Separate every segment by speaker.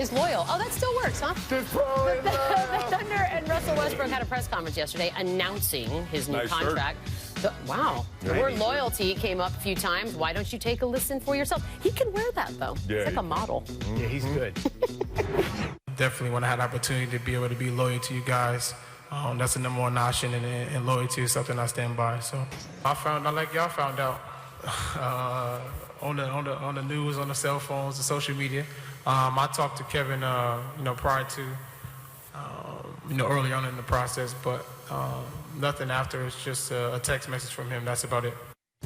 Speaker 1: is loyal. Oh, that still works, huh?
Speaker 2: The
Speaker 1: Thunder and Russell Westbrook had a press conference yesterday announcing his new contract. Wow. The word loyalty came up a few times. Why don't you take a listen for yourself? He can wear that, though.
Speaker 2: Yeah.
Speaker 1: It's like a model.
Speaker 2: Yeah, he's good.
Speaker 3: Definitely when I had the opportunity to be able to be loyal to you guys, that's the number one option, and loyalty is something I stand by. So I found out, like y'all found out, on the news, on the cell phones, the social media. I talked to Kevin, prior to, early on in the process, but nothing after. It's just a text message from him. That's about it.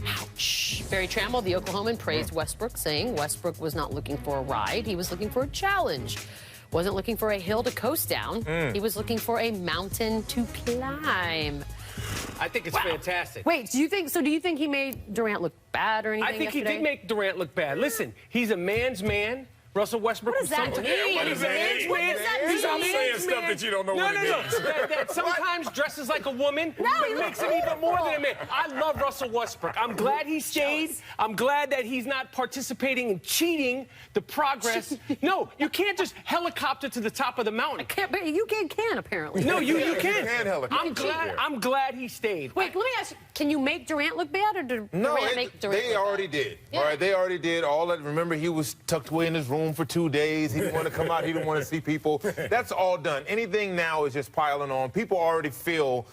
Speaker 1: Ouch. Barry Trammell, the Oklahoman, praised Westbrook, saying Westbrook was not looking for a ride. He was looking for a challenge. Wasn't looking for a hill to coast down. He was looking for a mountain to climb.
Speaker 4: I think it's fantastic.
Speaker 1: Wait, do you think he made Durant look bad or anything
Speaker 4: I think
Speaker 1: yesterday?
Speaker 4: he did make Durant look bad. Listen, he's a man's man. Russell Westbrook.
Speaker 1: What does that mean?
Speaker 4: What does that mean? What does that mean?
Speaker 2: I'm saying stuff that you don't know what it means.
Speaker 4: That sometimes dresses like a woman, but makes him even more than a man. I love Russell Westbrook. I'm glad he stayed. I'm glad that he's not participating in cheating the progress. No, you can't just helicopter to the top of the mountain.
Speaker 1: I can't, but you can apparently.
Speaker 4: No, you can.
Speaker 2: You can helicopter.
Speaker 4: I'm glad he stayed.
Speaker 1: Wait, let me ask you, can you make Durant look bad, or did Durant make Durant
Speaker 2: they
Speaker 1: look
Speaker 2: already
Speaker 1: bad?
Speaker 2: did.
Speaker 1: Yeah.
Speaker 2: All right, they already did. All that. Remember, he was tucked away in his room for 2 days. He didn't want to come out. He didn't want to see people. That's all done. Anything now is just piling on. People already feel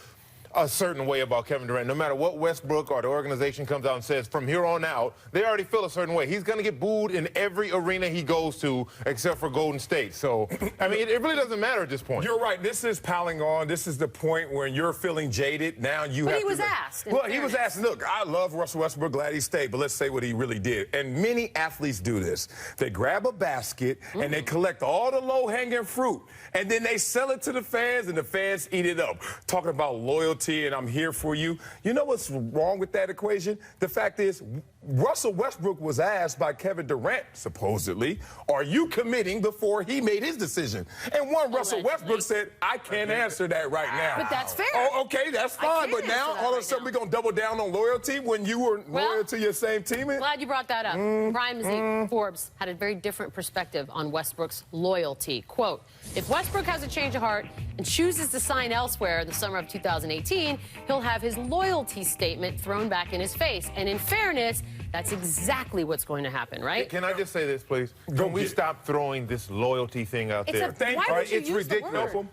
Speaker 2: a certain way about Kevin Durant. No matter what Westbrook or the organization comes out and says, from here on out, they already feel a certain way. He's going to get booed in every arena he goes to except for Golden State. So, I mean, it really doesn't matter at this point.
Speaker 5: You're right. This is piling on. This is the point where you're feeling jaded. Now you have to...
Speaker 1: But he was asked.
Speaker 5: Well, he was asked, look, I love Russell Westbrook, glad he stayed, but let's say what he really did. And many athletes do this. They grab a basket and they collect all the low-hanging fruit, and then they sell it to the fans, and the fans eat it up. Talking about loyalty and I'm here for you. You know what's wrong with that equation? The fact is, Russell Westbrook was asked by Kevin Durant, supposedly, are you committing before he made his decision? And Russell Westbrook said, I can't answer that right now.
Speaker 1: But that's fair.
Speaker 5: Oh, okay, that's fine. But now, all of a sudden, we're going to double down on loyalty when you were loyal to your same teammate?
Speaker 1: Glad you brought that up. Brian Mazik, Forbes, had a very different perspective on Westbrook's loyalty. Quote, if Westbrook has a change of heart and chooses to sign elsewhere in the summer of 2018, he'll have his loyalty statement thrown back in his face. And in fairness, that's exactly what's going to happen, right?
Speaker 2: Can I just say this, please? Can we stop throwing this loyalty thing out there?
Speaker 1: Why would you
Speaker 2: It's
Speaker 1: use the
Speaker 2: ridiculous.
Speaker 1: word?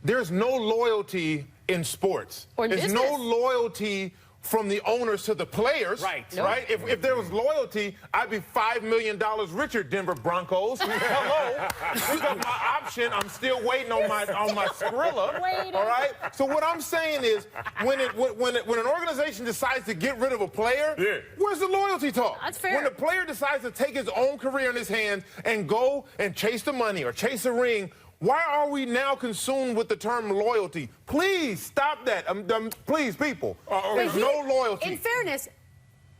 Speaker 2: There's no loyalty in sports.
Speaker 1: Or in
Speaker 2: There's
Speaker 1: business.
Speaker 2: no loyalty from the owners to the players.
Speaker 4: Right.
Speaker 2: Right? If there was loyalty, I'd be $5 million richer, Denver Broncos. Hello. You got my option. I'm still waiting on my Skrilla. All right? So what I'm saying is, when an organization decides to get rid of a player, where's the loyalty talk?
Speaker 1: That's fair.
Speaker 2: When the player decides to take his own career in his hands and go and chase the money or chase a ring, why are we now consumed with the term loyalty? Please stop that. Please, people. There's no loyalty.
Speaker 1: In fairness,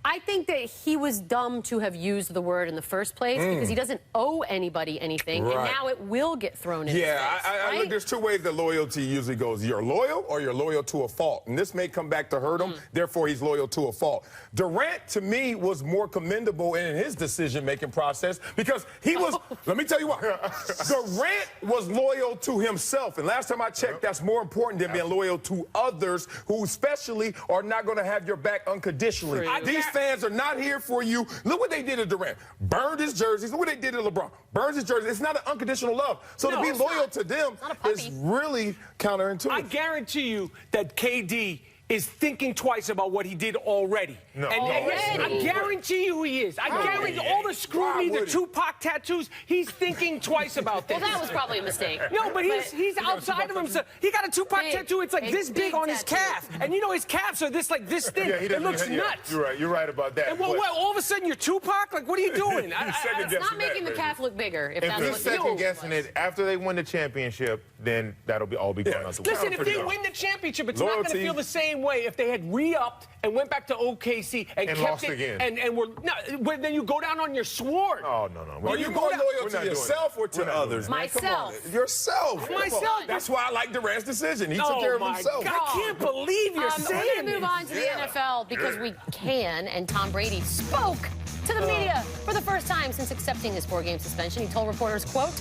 Speaker 1: I think that he was dumb to have used the word in the first place because he doesn't owe anybody anything, and now it will get thrown in his face.
Speaker 5: I look, there's two ways that loyalty usually goes. You're loyal or you're loyal to a fault. And this may come back to hurt him, therefore he's loyal to a fault. Durant, to me, was more commendable in his decision-making process because he was, let me tell you what, Durant was loyal to himself. And last time I checked, that's more important than being loyal to others who especially are not going to have your back unconditionally. These fans are not here for you. Look what they did to Durant. Burned his jerseys. Look what they did to LeBron. Burns his jersey. It's not an unconditional love. So to be loyal to them is really counterintuitive.
Speaker 4: I guarantee you that KD is thinking twice about what he did already.
Speaker 2: No.
Speaker 4: And I guarantee you he is. I guarantee all the scrutiny, the Tupac tattoos, he's thinking twice about this.
Speaker 1: Well, that was probably a mistake.
Speaker 4: No, but he's outside of himself. He got a Tupac tattoo. It's like this big on his calf. And you know his calves are this thin. It looks nuts.
Speaker 2: You're right about that.
Speaker 4: And what, all of a sudden you're Tupac? Like, what are you doing?
Speaker 1: It's not making the calf look bigger, if that's
Speaker 2: he's
Speaker 1: what
Speaker 2: second-guessing it after they win the championship, then that'll all be gone out the window.
Speaker 4: Listen, if they win the championship, it's not going to feel the same way if they had re-upped and went back to OKC and kept
Speaker 2: lost
Speaker 4: it
Speaker 2: again.
Speaker 4: And were then you go down on your sword.
Speaker 2: Oh, no.
Speaker 5: Are you more loyal to yourself or to others?
Speaker 1: Myself.
Speaker 5: Man? Come on. Yourself.
Speaker 4: Myself.
Speaker 5: That's why I like Durant's decision. He took care of himself.
Speaker 4: God, I can't believe you're saying
Speaker 1: We're going to move on to the NFL because we can, and Tom Brady spoke to the media for the first time since accepting his 4-game suspension. He told reporters, quote,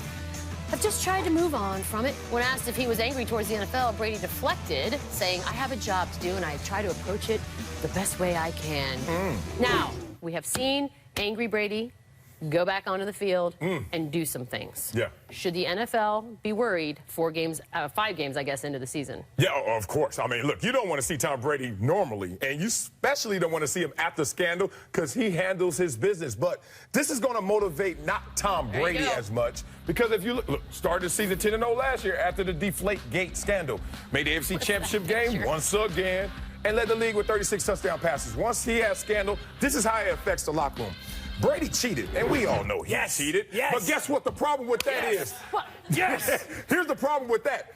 Speaker 1: have just tried to move on from it. When asked if he was angry towards the NFL, Brady deflected, saying, I have a job to do and I try to approach it the best way I can. Now, we have seen angry Brady go back onto the field and do some things.
Speaker 5: Yeah.
Speaker 1: Should the NFL be worried 5 games, I guess, into the season?
Speaker 5: Yeah, of course. I mean, look, you don't want to see Tom Brady normally, and you especially don't want to see him after scandal because he handles his business. But this is going to motivate not Tom Brady as much because if you look, started the season 10-0 last year after the Deflategate scandal, made the AFC Championship game once again, and led the league with 36 touchdown passes. Once he has scandal, this is how it affects the locker room. Brady cheated, and we all know he cheated.
Speaker 4: Yes.
Speaker 5: But guess what the problem with that is?
Speaker 1: What?
Speaker 5: Yes. Here's the problem with that.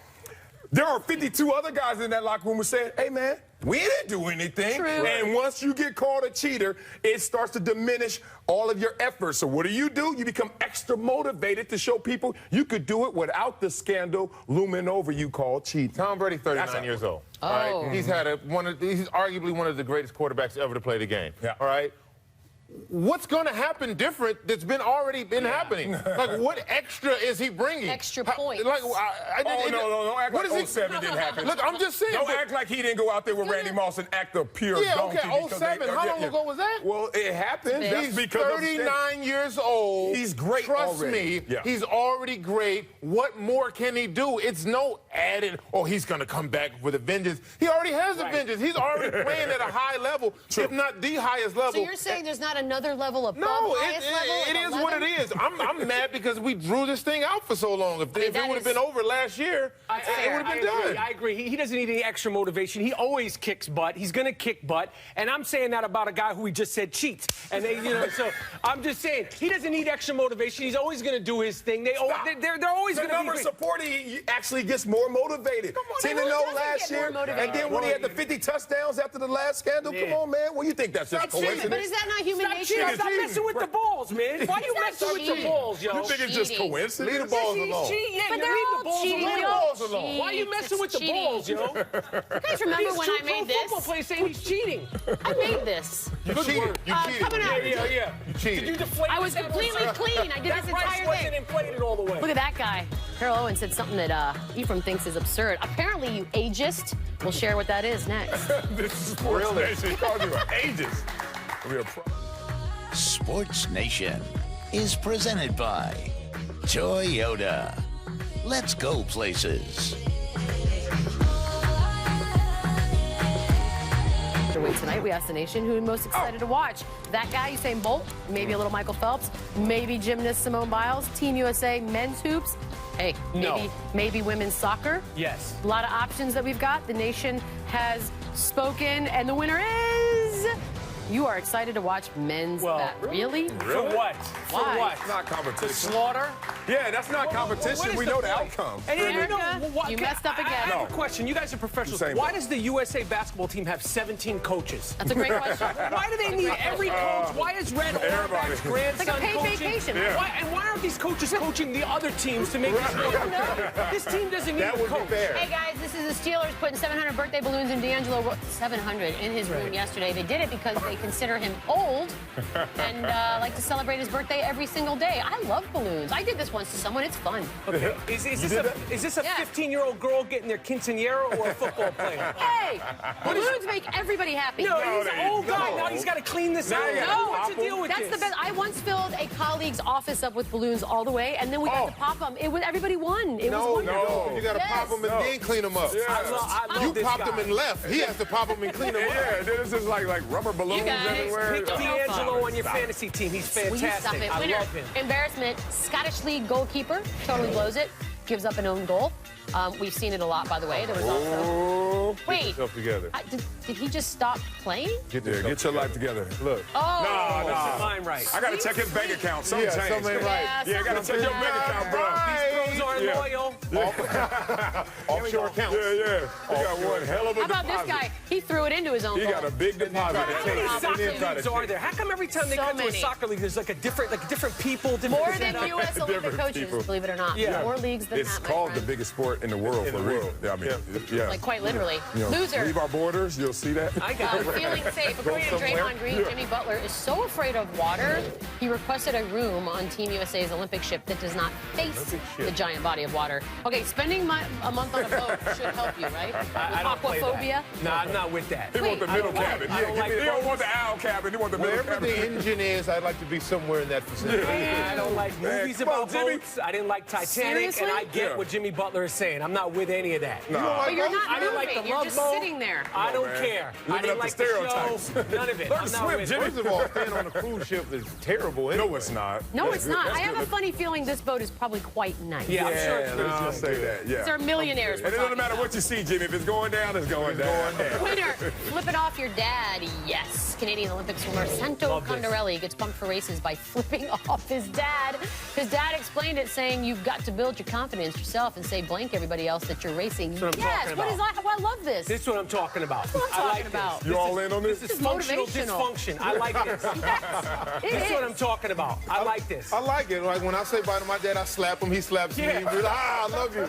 Speaker 5: There are 52 other guys in that locker room who said, hey, man, we didn't do anything.
Speaker 1: True.
Speaker 5: And once you get called a cheater, it starts to diminish all of your efforts. So what do? You become extra motivated to show people you could do it without the scandal looming over you called cheating.
Speaker 2: Tom Brady, 39 years old.
Speaker 1: Oh.
Speaker 2: All right? He's arguably one of the greatest quarterbacks ever to play the game.
Speaker 5: Yeah.
Speaker 2: All right? What's going to happen different that's already been happening? Like, what extra is he bringing?
Speaker 1: Extra points.
Speaker 2: No,
Speaker 5: don't act like 07 didn't happen.
Speaker 2: Look, I'm just saying.
Speaker 5: Don't act like he didn't go out there with Randy Moss and act a pure donkey.
Speaker 2: Yeah, okay, 07. How long ago was that?
Speaker 5: Well, it happened. That's
Speaker 2: He's
Speaker 5: because
Speaker 2: 39 years old.
Speaker 5: He's great
Speaker 2: Trust
Speaker 5: already.
Speaker 2: me,
Speaker 5: Yeah.
Speaker 2: he's already great. What more can he do? It's no added, he's going to come back with a vengeance. He already has a vengeance. He's already playing at a high level, if not the highest level.
Speaker 1: So you're saying there's not another level above
Speaker 2: No,
Speaker 1: highest level?
Speaker 2: it is what it is. I'm mad because we drew this thing out for so long. If it would have been over last year, it would have been done.
Speaker 4: I agree. He doesn't need any extra motivation. He always kicks butt. He's going to kick butt. And I'm saying that about a guy who we just said cheats. And so I'm just saying he doesn't need extra motivation. He's always going to do his thing. They're always going to be.
Speaker 5: The number support, he actually gets more motivated. 10-0 last year, and then when he had the 50 touchdowns after the last scandal, come on, man. Well, you think that's just coincidence?
Speaker 1: But is that not human nature?
Speaker 4: Stop messing with the balls, man. Why are you messing with the balls, yo?
Speaker 5: You think it's just coincidence?
Speaker 2: Leave the balls alone.
Speaker 1: But they're all cheating.
Speaker 2: Leave the balls alone.
Speaker 4: Why are you messing with the balls, yo?
Speaker 1: You guys remember when I made
Speaker 4: football
Speaker 1: this?
Speaker 4: players saying he's cheating.
Speaker 1: I made this.
Speaker 2: You cheated. You cheated.
Speaker 1: Coming out.
Speaker 4: Yeah.
Speaker 2: You cheated.
Speaker 4: Did you deflate?
Speaker 1: I was completely clean. I did
Speaker 4: that
Speaker 1: this
Speaker 4: price
Speaker 1: entire
Speaker 4: wasn't
Speaker 1: thing.
Speaker 4: inflated all the way.
Speaker 1: Look at that guy. Carol Owen said something that Ephraim thinks is absurd. Apparently, you ageist. We'll share what that is next.
Speaker 5: This is Sports Nation. He called you an ageist.
Speaker 6: Sports Nation is presented by Toyota. Let's go places.
Speaker 1: Tonight, we asked the nation who is most excited to watch. That guy, Usain Bolt, maybe a little Michael Phelps, maybe gymnast Simone Biles, Team USA men's hoops. Hey, maybe women's soccer.
Speaker 4: Yes.
Speaker 1: A lot of options that we've got. The nation has spoken, and the winner is... You are excited to watch men's Really?
Speaker 4: For what? For
Speaker 1: Why?
Speaker 4: what?
Speaker 5: It's not competition.
Speaker 4: The slaughter?
Speaker 5: Yeah, that's not competition. We know the outcome.
Speaker 4: And
Speaker 1: you messed up again.
Speaker 4: I have a question. You guys are professionals. Why does the USA basketball team have 17 coaches?
Speaker 1: That's a great question.
Speaker 4: Why do they need every coach? Why is Red Auerbach's grandson
Speaker 1: It's like a paid
Speaker 4: coaching?
Speaker 1: vacation.
Speaker 5: Yeah.
Speaker 4: Why aren't these coaches coaching the other teams to make this work? This team doesn't need
Speaker 2: That
Speaker 4: a
Speaker 2: would
Speaker 4: coach.
Speaker 2: be fair.
Speaker 1: Hey guys, this is the Steelers putting 700 birthday balloons in D'Angelo 700 in his room yesterday. They did it because they consider him old and like to celebrate his birthday every single day. I love balloons. I did this once to someone. It's fun.
Speaker 4: Okay. Is this a 15-year-old girl getting their quinceañera or a football player?
Speaker 1: Hey, balloons make everybody happy.
Speaker 4: No, he's an old guy. Now he's got to clean this out.
Speaker 1: No,
Speaker 4: What's the deal with
Speaker 1: that's
Speaker 4: this?
Speaker 1: the best. I once filled a colleague's office up with balloons all the way, and then we got to pop them. It was everybody won. It was wonderful.
Speaker 2: You got to pop them and then clean them up.
Speaker 4: I love
Speaker 2: You
Speaker 4: this
Speaker 2: popped
Speaker 4: guy.
Speaker 2: them and left. He has to pop them and clean them up.
Speaker 5: Yeah, this is like rubber balloons
Speaker 1: guys
Speaker 5: everywhere.
Speaker 4: Pick D'Angelo on your fantasy team. He's
Speaker 1: Will you stop
Speaker 4: fantastic.
Speaker 1: it?
Speaker 4: I
Speaker 1: Winner.
Speaker 4: love him.
Speaker 1: Embarrassment. Scottish League goalkeeper totally blows it. Gives up an own goal. We've seen it a lot, by the way. There was also... Wait.
Speaker 2: Yourself together.
Speaker 1: Did he just stop playing?
Speaker 5: Get your life together. Look.
Speaker 1: Oh.
Speaker 4: Set mine right.
Speaker 5: I got to check his bank account. Something changed.
Speaker 2: something ain't right.
Speaker 5: Yeah, I got to check your bank account, bro.
Speaker 4: These pros aren't loyal.
Speaker 2: Offshore accounts.
Speaker 5: Yeah. He got one hell of a
Speaker 1: How about
Speaker 5: deposit.
Speaker 1: this guy? He threw it into his own
Speaker 5: He got a big deposit.
Speaker 4: How many soccer
Speaker 2: Inside
Speaker 4: leagues
Speaker 2: a
Speaker 4: are
Speaker 2: team.
Speaker 4: there? How come every time they
Speaker 1: So
Speaker 4: come to a
Speaker 1: many.
Speaker 4: soccer league, there's like different people, different
Speaker 1: More than
Speaker 4: setup?
Speaker 1: U.S. Olympic
Speaker 5: Different
Speaker 1: coaches,
Speaker 5: people.
Speaker 1: believe it or not.
Speaker 4: Yeah.
Speaker 1: More leagues than
Speaker 5: It's
Speaker 1: that, my
Speaker 5: called the
Speaker 1: friend.
Speaker 5: biggest sport in the world for a reason. I mean, yeah.
Speaker 1: Like, quite literally.
Speaker 5: You know,
Speaker 1: Loser.
Speaker 5: Leave our borders, you'll see that.
Speaker 4: I got it.
Speaker 1: Feeling safe. According to Draymond Green, Jimmy Butler is so afraid of water, he requested a room on Team USA's Olympic ship that does not face the giant body of water. Okay, spending a month on a boat should help you, right?
Speaker 4: I don't play that.
Speaker 1: Aquaphobia?
Speaker 4: No, I'm not with that.
Speaker 5: He want the middle cabin.
Speaker 4: I don't like
Speaker 5: He don't
Speaker 4: boats.
Speaker 5: want the owl cabin. He want the middle
Speaker 2: Wherever
Speaker 5: cabin.
Speaker 2: the engine is, I'd like to be somewhere in that vicinity.
Speaker 4: I don't like movies
Speaker 5: come on,
Speaker 4: about
Speaker 5: Jimmy.
Speaker 4: boats. I didn't like Titanic,
Speaker 1: Seriously?
Speaker 4: and I get
Speaker 5: Yeah.
Speaker 4: what Jimmy Butler is saying. I'm not with any of that.
Speaker 1: But you're not
Speaker 4: I didn't like
Speaker 1: moving.
Speaker 4: the
Speaker 1: You're
Speaker 4: Love
Speaker 1: just
Speaker 4: Boat.
Speaker 1: sitting there.
Speaker 4: I don't
Speaker 5: man.
Speaker 4: care. I
Speaker 5: Living
Speaker 4: didn't
Speaker 5: up
Speaker 4: like
Speaker 5: the
Speaker 4: the
Speaker 5: stereotypes.
Speaker 4: show. None of it.
Speaker 5: Learn
Speaker 4: I'm
Speaker 5: to
Speaker 4: not
Speaker 5: swim,
Speaker 4: with
Speaker 5: Jimmy.
Speaker 2: First of all, staying on a cruise ship is terrible.
Speaker 5: No,
Speaker 2: anyway.
Speaker 5: it's not.
Speaker 1: No,
Speaker 5: That's
Speaker 1: it's
Speaker 5: good.
Speaker 1: not.
Speaker 5: That's
Speaker 1: I have
Speaker 5: good.
Speaker 1: a funny feeling this boat is probably quite nice.
Speaker 4: Yeah, I'm sure it's
Speaker 5: Yeah,
Speaker 4: pretty
Speaker 5: let's
Speaker 4: good.
Speaker 5: just say that. Yeah.
Speaker 1: These are millionaires.
Speaker 5: And
Speaker 1: we're
Speaker 5: it doesn't
Speaker 1: talking
Speaker 5: matter
Speaker 1: about.
Speaker 5: what you see, Jimmy. If it's going down, it's going down.
Speaker 1: Winner, flip it off your dad. Yes. Canadian Olympic swimmer Santo
Speaker 4: Love this.
Speaker 1: Condarelli gets pumped for races by flipping off his dad. His dad explained it, saying you've got to build your confidence yourself and say blank everybody else that you're racing.
Speaker 4: That's what I'm
Speaker 1: Yes,
Speaker 4: talking
Speaker 1: what
Speaker 4: about.
Speaker 1: is that? Well, I love this.
Speaker 4: This is what I'm talking about.
Speaker 1: That's what I'm
Speaker 4: I
Speaker 1: talking
Speaker 4: like
Speaker 1: about.
Speaker 4: This.
Speaker 5: You all in on this?
Speaker 4: This is
Speaker 1: This is
Speaker 4: functional
Speaker 1: motivational.
Speaker 4: dysfunction. I like this.
Speaker 1: It
Speaker 4: This is what
Speaker 1: is.
Speaker 4: I'm talking about. I like this.
Speaker 2: I like it. Like when I say bye to my dad, I slap him. He slaps me.
Speaker 4: Yeah.
Speaker 2: He's like, I love you.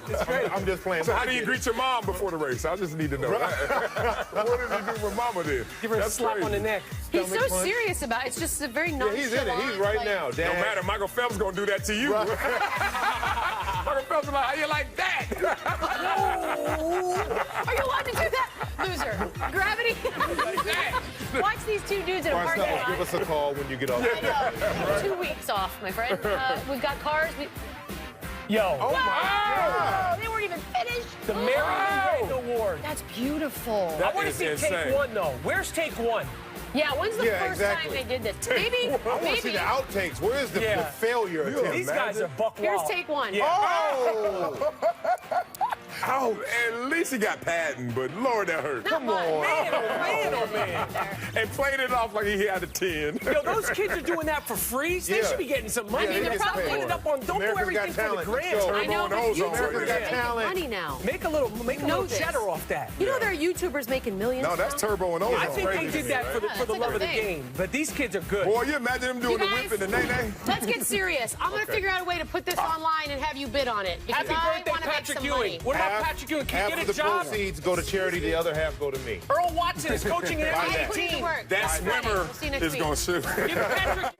Speaker 2: I'm just playing.
Speaker 5: So how do you greet your mom before the race? I just need to know. What did he do with mama then?
Speaker 4: Give her a
Speaker 5: That's
Speaker 4: slap
Speaker 5: crazy.
Speaker 4: on the neck.
Speaker 1: He's so
Speaker 2: stomach punch?
Speaker 1: serious about it. It's just a very
Speaker 2: Yeah,
Speaker 1: nonchalant.
Speaker 2: he's in it. He's right
Speaker 1: like-
Speaker 2: now.
Speaker 5: No
Speaker 2: Dad.
Speaker 5: matter, Michael Phelps gonna do that to you. Michael Phelps is like, how you like that?
Speaker 1: Are you allowed to do that? Loser. Gravity. Watch these two dudes in a parking
Speaker 2: Marcelo,
Speaker 1: lot.
Speaker 2: give us a call when you get off.
Speaker 1: I know. 2 weeks off, my friend. We've got cars.
Speaker 4: Yo.
Speaker 2: Oh, my God.
Speaker 1: They weren't even finished.
Speaker 4: The Marion Wright Award.
Speaker 1: That's beautiful.
Speaker 4: I want to
Speaker 5: is
Speaker 4: see
Speaker 5: insane.
Speaker 4: take one, though. Where's take one?
Speaker 1: Yeah, when's the
Speaker 2: Yeah,
Speaker 1: first
Speaker 2: exactly.
Speaker 1: time they did this? Maybe.
Speaker 2: I want to see
Speaker 1: maybe.
Speaker 2: the outtakes. Where is the
Speaker 4: Yeah.
Speaker 2: failure attempt?
Speaker 4: These guys are buck
Speaker 1: Here's
Speaker 4: wild.
Speaker 1: take one.
Speaker 4: Yeah.
Speaker 2: Oh!
Speaker 5: Oh, at least he got padding, but Lord, that hurt.
Speaker 1: Come on.
Speaker 4: Man, oh man, oh man.
Speaker 5: And played it off like he had a 10.
Speaker 4: Yo, those kids are doing that for free. They
Speaker 2: Yeah.
Speaker 4: should be getting some money.
Speaker 1: I mean, they're
Speaker 4: Stop
Speaker 1: probably-
Speaker 4: putting it up on. Don't
Speaker 2: America's
Speaker 4: do everything
Speaker 2: Got
Speaker 4: for the
Speaker 2: Talent.
Speaker 4: grants.
Speaker 2: Let's go.
Speaker 1: I know, but
Speaker 5: Turbo and ozone.
Speaker 1: YouTubers
Speaker 2: America's
Speaker 1: are
Speaker 2: Got
Speaker 1: making
Speaker 2: Talent.
Speaker 1: money now.
Speaker 4: Make a little
Speaker 1: know this.
Speaker 4: cheddar off that.
Speaker 1: You know there are YouTubers making millions
Speaker 5: No, that's
Speaker 1: now?
Speaker 5: turbo and ozone.
Speaker 4: I think they
Speaker 5: Crazy
Speaker 4: did
Speaker 5: to
Speaker 4: that
Speaker 5: me,
Speaker 4: for the,
Speaker 5: right?
Speaker 4: for the
Speaker 1: Yeah,
Speaker 4: love of the
Speaker 1: it's a good
Speaker 4: game. But these kids are good.
Speaker 5: Boy, you imagine him doing
Speaker 1: You
Speaker 5: the
Speaker 1: guys-
Speaker 5: whip and the nay-nay?
Speaker 1: Let's get serious. I'm going to figure out a way to put this online and have you bid on it. Because
Speaker 4: Happy
Speaker 1: I
Speaker 4: birthday,
Speaker 1: want to make
Speaker 4: Patrick
Speaker 1: some
Speaker 4: Ewing.
Speaker 1: money.
Speaker 4: What about Patrick Ewing? Can
Speaker 2: Half
Speaker 4: you
Speaker 2: of
Speaker 4: get
Speaker 2: the
Speaker 4: a job?
Speaker 2: proceeds go to charity, the other half go to me.
Speaker 4: Earl Watson is coaching in
Speaker 2: Buy
Speaker 4: every
Speaker 2: that.
Speaker 1: Put it to
Speaker 4: 18.
Speaker 1: work.
Speaker 5: That
Speaker 1: All right,
Speaker 5: swimmer
Speaker 1: we'll see you next
Speaker 5: is
Speaker 1: week.
Speaker 5: going to shoot.
Speaker 4: Give Patrick